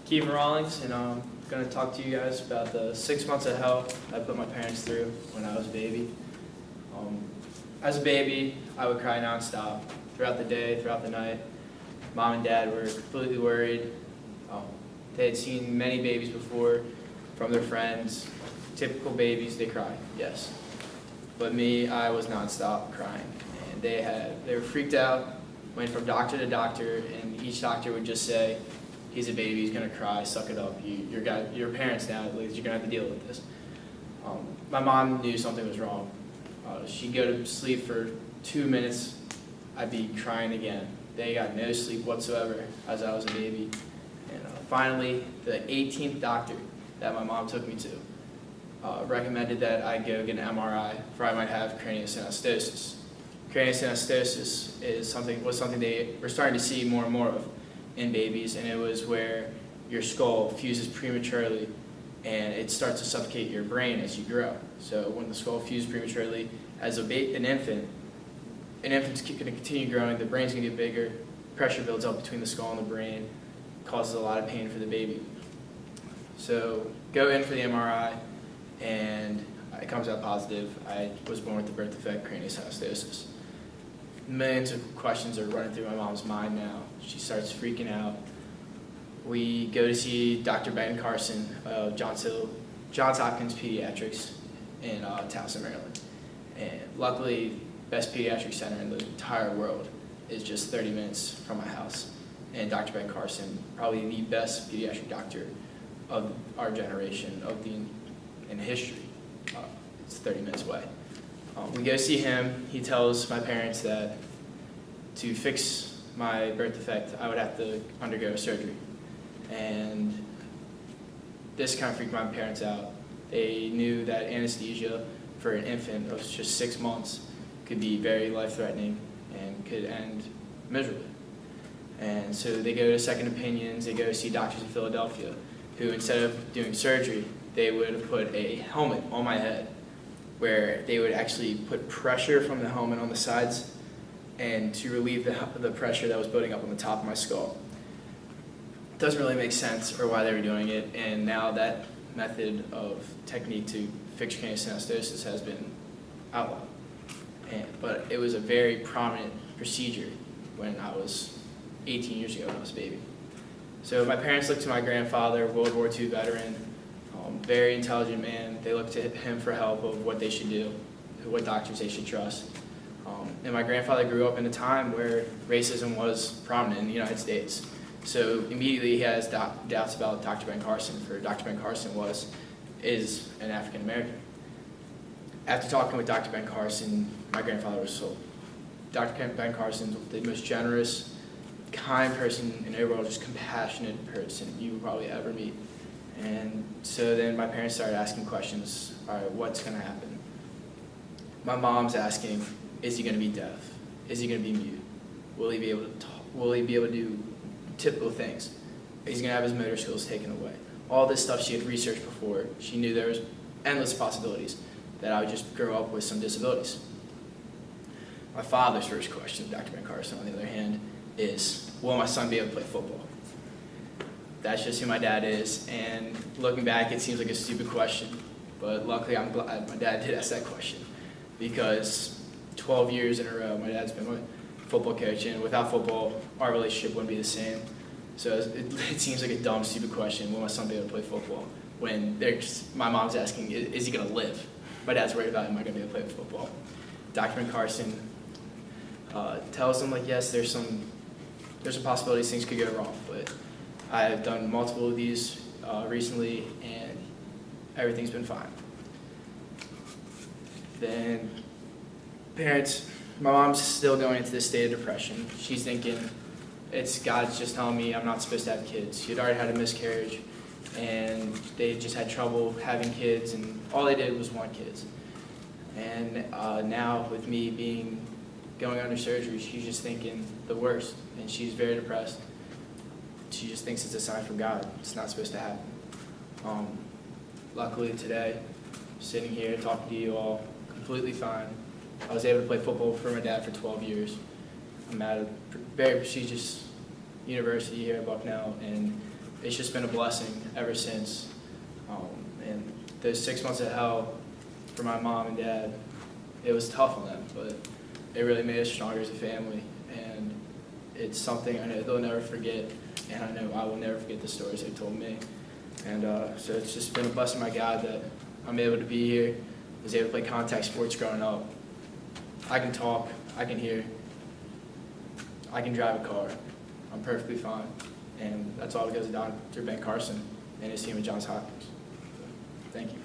Kevin Rawlings, and I'm going to talk to you guys about the 6 months of hell I put my parents through when I was a baby. As a baby, I would cry nonstop throughout the day, throughout the night. Mom and Dad were completely worried. They had seen many babies before from their friends. Typical babies, they cry, yes. But me, I was nonstop crying. And they were freaked out, went from doctor to doctor, and each doctor would just say, he's a baby, he's gonna cry, suck it up. You're parents now, at least you're gonna have to deal with this. My mom knew something was wrong. She'd go to sleep for 2 minutes, I'd be crying again. They got no sleep whatsoever as I was a baby. And finally, the 18th doctor that my mom took me to recommended that I go get an MRI for I might have craniosynostosis. Craniosynostosis was something they were starting to see more and more of in babies, and it was where your skull fuses prematurely and it starts to suffocate your brain as you grow. So when the skull fuses prematurely, as an infant's going to continue growing, the brain's going to get bigger, pressure builds up between the skull and the brain, causes a lot of pain for the baby. So go in for the MRI, and it comes out positive. I was born with the birth defect craniosynostosis. Millions of questions are running through my mom's mind now. She starts freaking out. We go to see Dr. Ben Carson of Johns Hopkins Pediatrics in Towson, Maryland. And luckily, best pediatric center in the entire world is just 30 minutes from my house. And Dr. Ben Carson, probably the best pediatric doctor of our generation, in history. It's 30 minutes away. We go see him. He tells my parents that to fix my birth defect, I would have to undergo surgery. And this kind of freaked my parents out. They knew that anesthesia for an infant of just 6 months could be very life-threatening and could end miserably. And so they go to second opinions, they go see doctors in Philadelphia who, instead of doing surgery, they would put a helmet on my head where they would actually put pressure from the helmet on the sides and to relieve the pressure that was building up on the top of my skull. It doesn't really make sense or why they were doing it, and now that method of technique to fix craniosynostosis has been outlawed. But it was a very prominent procedure when I was 18 years ago when I was a baby. So my parents looked to my grandfather, World War II veteran, very intelligent man. They looked to him for help of what they should do, what doctors they should trust. And my grandfather grew up in a time where racism was prominent in the United States. So immediately he has doubts about Dr. Ben Carson, for Dr. Ben Carson is an African American. After talking with Dr. Ben Carson, my grandfather was sold. Dr. Ben Carson is the most generous, kind person in the world, just compassionate person you will probably ever meet. And so then my parents started asking questions, all right, what's going to happen? My mom's asking, is he going to be deaf? Is he going to be mute? Will he be able to talk? Will he be able to do typical things? Is he going to have his motor skills taken away? All this stuff she had researched before. She knew there was endless possibilities that I would just grow up with some disabilities. My father's first question, Dr. Ben Carson, on the other hand, is, will my son be able to play football? That's just who my dad is, and looking back, it seems like a stupid question, but luckily I'm glad my dad did ask that question, because 12 years in a row, my dad's been my football coach, and without football, our relationship wouldn't be the same. So it seems like a dumb, stupid question, will my son be able to play football? When my mom's asking, is he going to live? My dad's worried about, am I going to be able to play football? Dr. Ben Carson tells them, like, yes, there's some possibilities things could go wrong, but I've done multiple of these recently, and everything's been fine. Then parents, my mom's still going into this state of depression. She's thinking, it's God's just telling me I'm not supposed to have kids. She had already had a miscarriage, and they just had trouble having kids, and all they did was want kids. And now with me going under surgery, she's just thinking the worst, and she's very depressed. She just thinks it's a sign from God. It's not supposed to happen. Luckily today, sitting here talking to you all, completely fine. I was able to play football for my dad for 12 years. I'm at a very prestigious university here at Bucknell, and it's just been a blessing ever since. And those 6 months of hell for my mom and dad, it was tough on them, but it really made us stronger as a family. And it's something I know they'll never forget, and I know I will never forget the stories they told me. And so it's just been a blessing, my God, that I'm able to be here, was able to play contact sports growing up. I can talk, I can hear, I can drive a car. I'm perfectly fine. And that's all because of Dr. Ben Carson and his team at Johns Hopkins. Thank you.